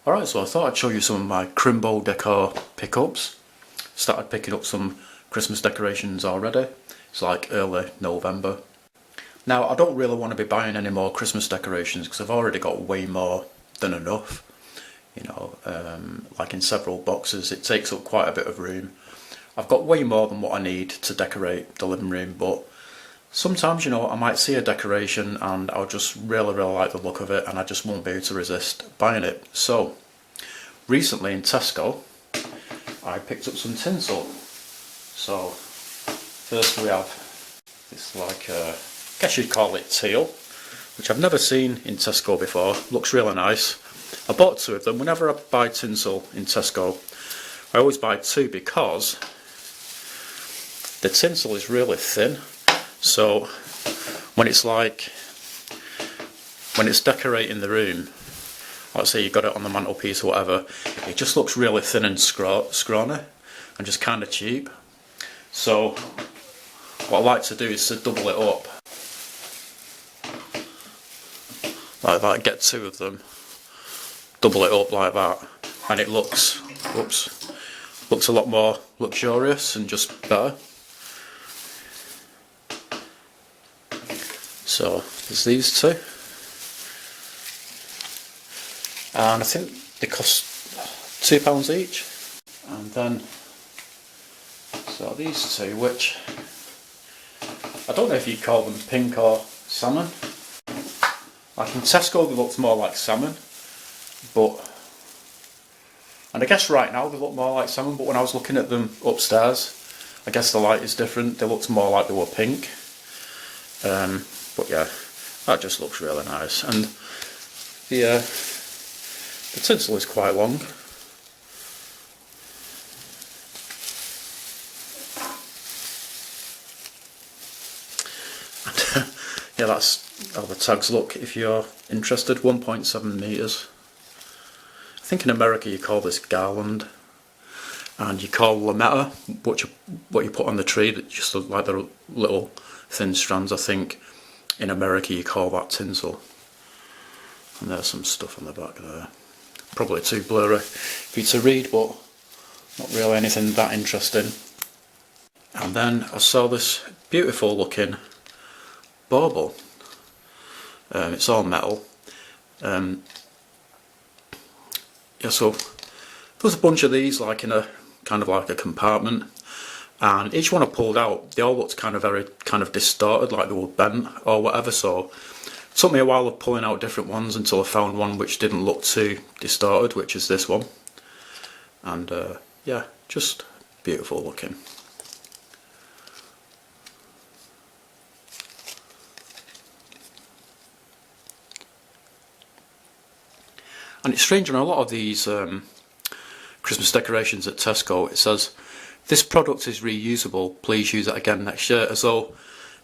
Alright, so I thought I'd show you some of my Crimbo decor pickups. Started picking up some Christmas decorations already. It's like early November. Now, I don't really want to be buying any more Christmas decorations because I've already got way more than enough. You know, like in several boxes, it takes up quite a bit of room. I've got way more than what I need to decorate the living room, but sometimes, you know, I might see a decoration and I'll just really like the look of it and I just won't be able to resist buying it. So, recently in Tesco, I picked up some tinsel. So, first we have this I guess you'd call it teal, which I've never seen in Tesco before. Looks really nice. I bought two of them. Whenever I buy tinsel in Tesco, I always buy two because the tinsel is really thin. So when it's decorating the room, let's say you got it on the mantelpiece or whatever, it just looks really thin and scrawny and just kind of cheap. So what I like to do is to double it up like that, get two of them, double it up like that, and it looks a lot more luxurious and just better. So there's these two, and I think they cost £2 each. And then so these two, which I don't know if you'd call them pink or salmon. Like in Tesco they looked more like salmon, and I guess right now they look more like salmon, but when I was looking at them upstairs, I guess the light is different, they looked more like they were pink. But yeah, that just looks really nice, and the tinsel is quite long. And yeah, that's how the tags look if you're interested. 1.7 metres. I think in America you call this garland, and you call lametta what you put on the tree, that just look like the little thin strands. I think in America you call that tinsel. And there's some stuff on the back there. Probably too blurry for you to read, but not really anything that interesting. And then I saw this beautiful looking bauble. It's all metal. Yeah, so there's a bunch of these like in a kind of like a compartment, and each one I pulled out, they all looked very distorted, like they were bent or whatever. So it took me a while of pulling out different ones until I found one which didn't look too distorted, which is this one. And yeah, just beautiful looking. And it's strange, on a lot of these Christmas decorations at Tesco, it says, "This product is reusable, please use it again next year," as though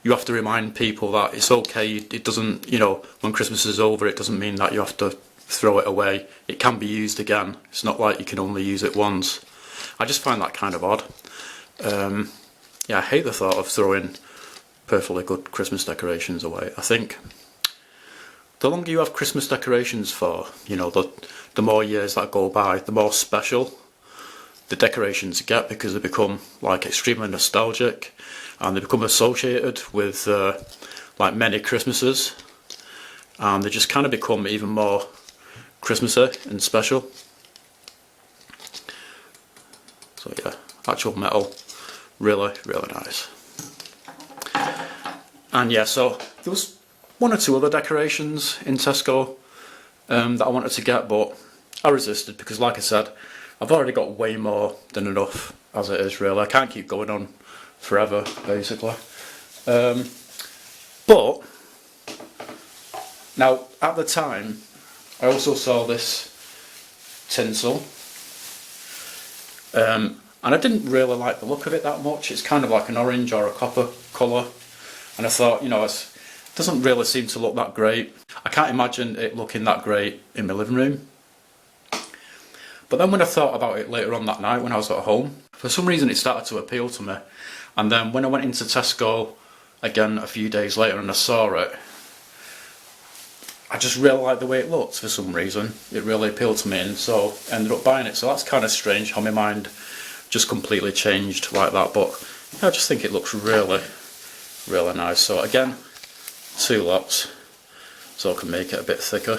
you have to remind people that it's okay. It doesn't, you know, when Christmas is over, it doesn't mean that you have to throw it away. It can be used again. It's not like you can only use it once. I just find that kind of odd. Yeah, I hate the thought of throwing perfectly good Christmas decorations away. I think the longer you have Christmas decorations for, you know, the more years that go by, the more special the decorations get, because they become like extremely nostalgic and they become associated with like many Christmases, and they just kind of become even more Christmassy and special. So yeah, actual metal, really nice. And yeah, so there was one or two other decorations in Tesco that I wanted to get, but I resisted because, like I said, I've already got way more than enough as it is, really. I can't keep going on forever, basically. But now, at the time, I also saw this tinsel, and I didn't really like the look of it that much. It's kind of like an orange or a copper colour, and I thought, you know, it doesn't really seem to look that great. I can't imagine it looking that great in my living room. But then when I thought about it later on that night when I was at home, for some reason it started to appeal to me. And then when I went into Tesco again a few days later and I saw it, I just really like the way it looks for some reason. It really appealed to me, and so ended up buying it. So that's kind of strange how my mind just completely changed like that, but yeah, I just think it looks really, really nice. So again, 2 lots, so I can make it a bit thicker.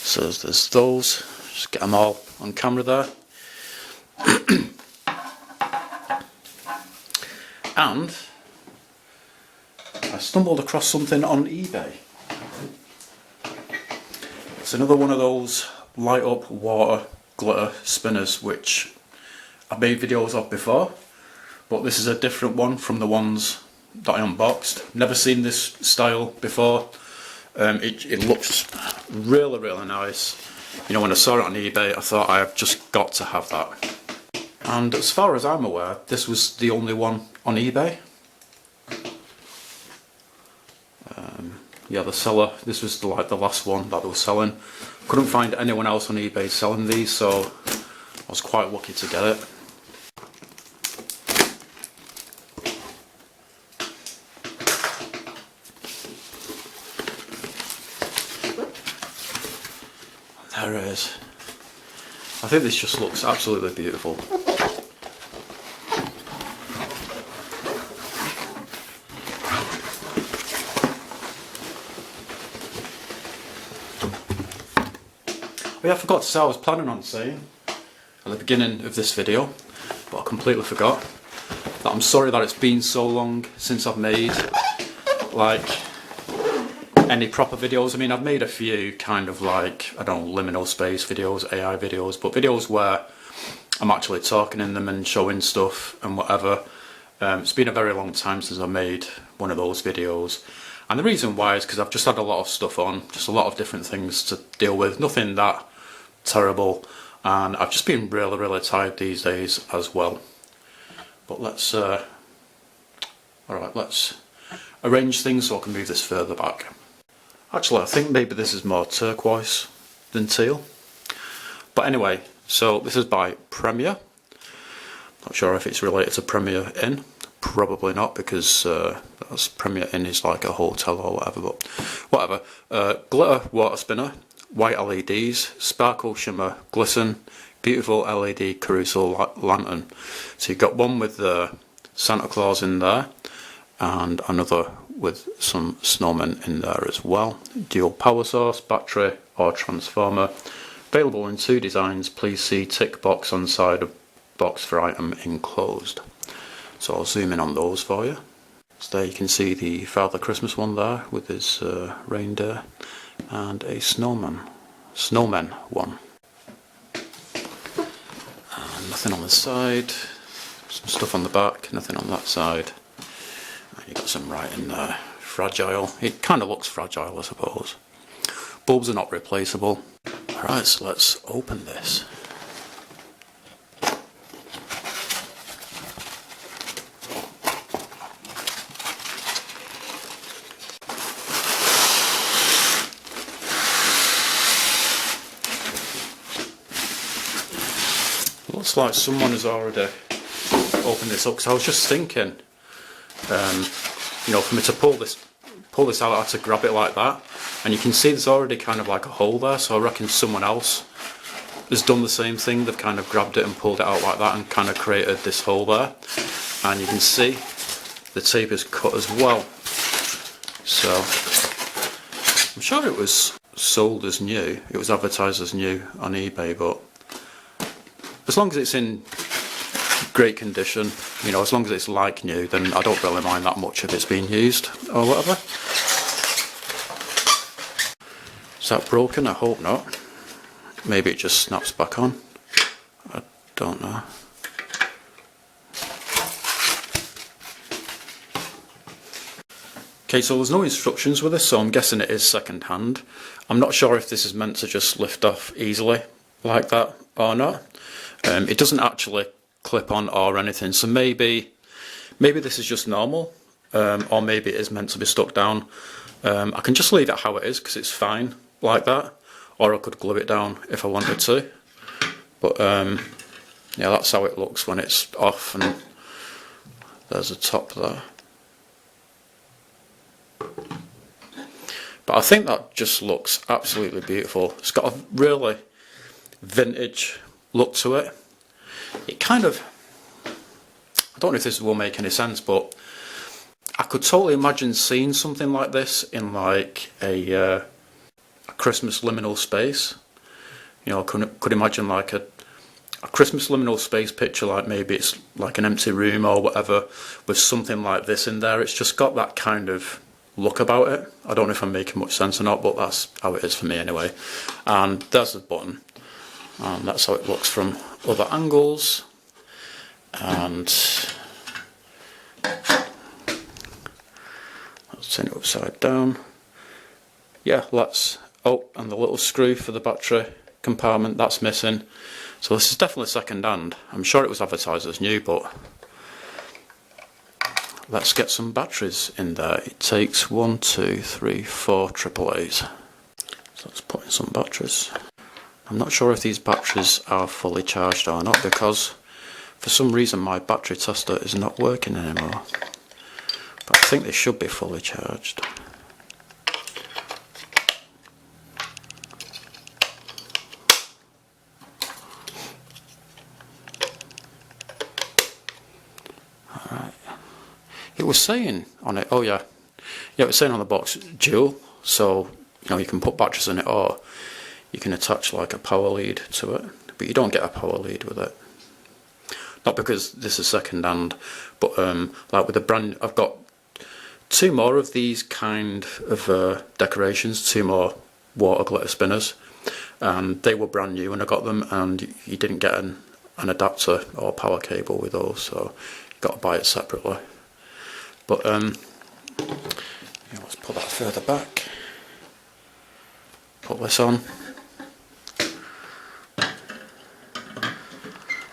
So there's those, just get them all on camera there. And I stumbled across something on eBay. It's another one of those light up water glitter spinners which I've made videos of before, but this is a different one from the ones that I unboxed. Never seen this style before. It looks really, really nice. You know, when I saw it on eBay, I thought I've just got to have that. And as far as I'm aware, this was the only one on eBay. Yeah, the seller, this was the last one that they were selling. Couldn't find anyone else on eBay selling these, so I was quite lucky to get it. There it is. I think this just looks absolutely beautiful. Oh yeah, I forgot to say, I was planning on saying at the beginning of this video, but I completely forgot, that I'm sorry that it's been so long since I've made like any proper videos. I mean, I've made a few kind of like, I don't know, liminal space videos, AI videos, but videos where I'm actually talking in them and showing stuff and whatever. It's been a very long time since I made one of those videos. And the reason why is because I've just had a lot of stuff on, just a lot of different things to deal with, nothing that terrible, and I've just been really, really tired these days as well. But let's, alright, let's arrange things so I can move this further back. Actually, I think maybe this is more turquoise than teal. But anyway, so this is by Premier. Not sure if it's related to Premier Inn. Probably not, because that's Premier Inn is like a hotel or whatever, but whatever. Glitter water spinner, white LEDs, sparkle, shimmer, glisten, beautiful LED Caruso lantern. So you've got one with the Santa Claus in there, and another with some snowmen in there as well. Dual power source, battery or transformer. Available in 2 designs. Please see tick box on side of box for item enclosed. So I'll zoom in on those for you. So there you can see the Father Christmas one there with his reindeer, and a snowman one. And nothing on the side, some stuff on the back, nothing on that side. And you got some writing there. Fragile. It kind of looks fragile, I suppose. Bulbs are not replaceable. Alright, so let's open this. Looks like someone has already opened this up, because I was just thinking, you know, for me to pull this out, I had to grab it like that, and you can see there's already kind of like a hole there, so I reckon someone else has done the same thing. They've kind of grabbed it and pulled it out like that and kind of created this hole there, and you can see the tape is cut as well. So I'm sure it was sold as new, it was advertised as new on eBay, but as long as it's in great condition, you know, as long as it's like new, then I don't really mind that much if it's being used or whatever. Is that broken? I hope not. Maybe it just snaps back on. I don't know. Okay, so there's no instructions with this, so I'm guessing it is second hand. I'm not sure if this is meant to just lift off easily like that or not. It doesn't actually clip on or anything, so maybe this is just normal, or maybe it is meant to be stuck down. I can just leave it how it is because it's fine like that, or I could glue it down if I wanted to. But yeah, that's how it looks when it's off, and there's a top there. But I think that just looks absolutely beautiful. It's got a really vintage look to it. It kind of, I don't know if this will make any sense, but I could totally imagine seeing something like this in like a Christmas liminal space. You know, I could imagine like a Christmas liminal space picture, like maybe it's like an empty room or whatever, with something like this in there. It's just got that kind of look about it. I don't know if I'm making much sense or not, but that's how it is for me anyway. And there's the button, and that's how it looks from other angles. And let's turn it upside down. Yeah, oh, and the little screw for the battery compartment, that's missing. So this is definitely second hand. I'm sure it was advertised as new, but let's get some batteries in there. It takes 1, 2, 3, 4 AAAs. So let's put in some batteries. I'm not sure if these batteries are fully charged or not, because for some reason my battery tester is not working anymore. But I think they should be fully charged. It was saying on it, oh yeah, it was saying on the box, dual, so you know you can put batteries in it, or you can attach like a power lead to it, but you don't get a power lead with it. Not because this is second hand, but like with the brand, I've got 2 more of these kind of decorations, 2 more water glitter spinners, and they were brand new when I got them, and you didn't get an adapter or power cable with those, so you got to buy it separately. But yeah, let's put that further back. Put this on.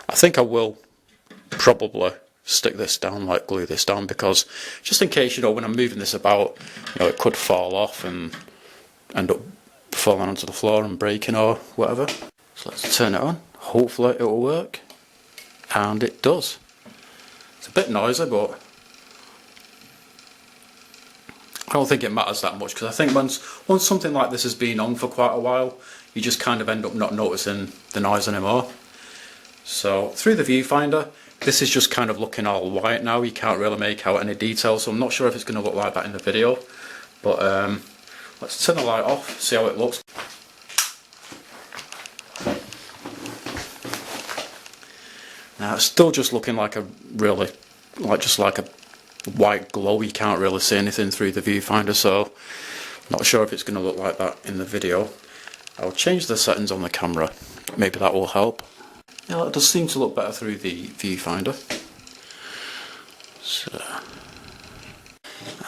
I think I will probably stick this down, like glue this down, because just in case, you know, when I'm moving this about, you know, it could fall off and end up falling onto the floor and breaking or whatever. So let's turn it on. Hopefully it will work, and it does. It's a bit noisy, but I don't think it matters that much, because I think once something like this has been on for quite a while, you just kind of end up not noticing the noise anymore. So through the viewfinder, this is just kind of looking all white now. You can't really make out any detail, so I'm not sure if it's going to look like that in the video. But let's turn the light off, see how it looks. Now it's still just looking like a really, just like a white glow. You can't really see anything through the viewfinder, so not sure if it's going to look like that in the video. I'll change the settings on the camera, maybe that will help. Yeah, it does seem to look better through the viewfinder. So,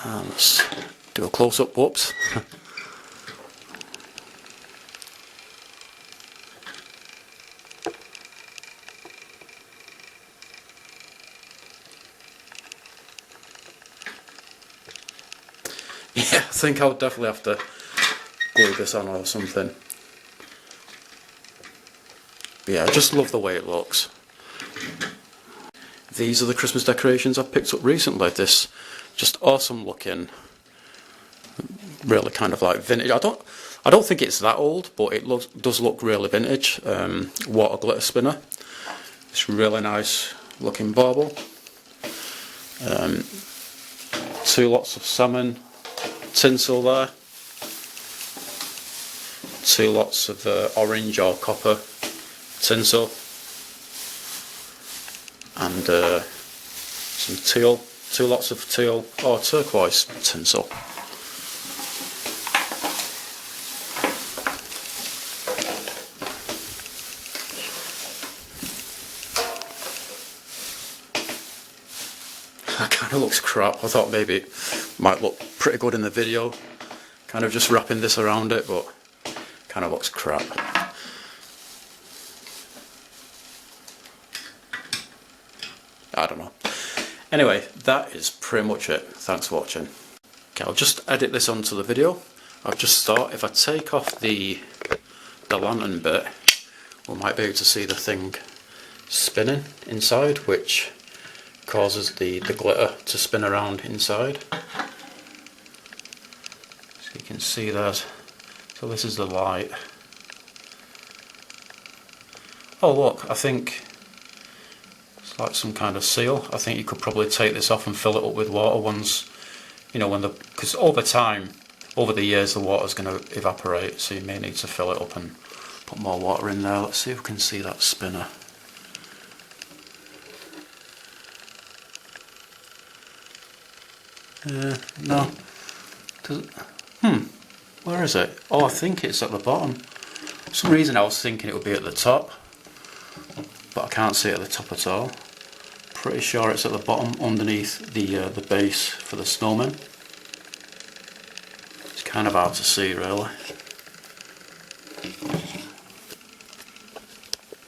let's do a close-up. Whoops. Yeah, I think I'll definitely have to glue this on or something. But yeah, I just love the way it looks. These are the Christmas decorations I've picked up recently. This just awesome looking, really kind of like vintage. I don't think it's that old, but it does look really vintage. Water glitter spinner. It's really nice looking bauble. 2 lots of salmon tinsel there. 2 lots of orange or copper tinsel, and some teal, 2 lots of teal or turquoise tinsel. That kind of looks crap. I thought maybe it might look pretty good in the video, kind of just wrapping this around it, but kind of looks crap. I don't know. Anyway, that is pretty much it. Thanks for watching. Okay, I'll just edit this onto the video. I've just thought if I take off the lantern bit, we might be able to see the thing spinning inside, which causes the glitter to spin around inside. So you can see that. So this is the light. Oh look, I think it's like some kind of seal. I think you could probably take this off and fill it up with water once, you know, because over time, over the years, the water's going to evaporate, so you may need to fill it up and put more water in there. Let's see if we can see that spinner. No. Where is it? Oh, I think it's at the bottom. For some reason I was thinking it would be at the top, but I can't see it at the top at all. Pretty sure it's at the bottom underneath the base for the snowmen. It's kind of hard to see really.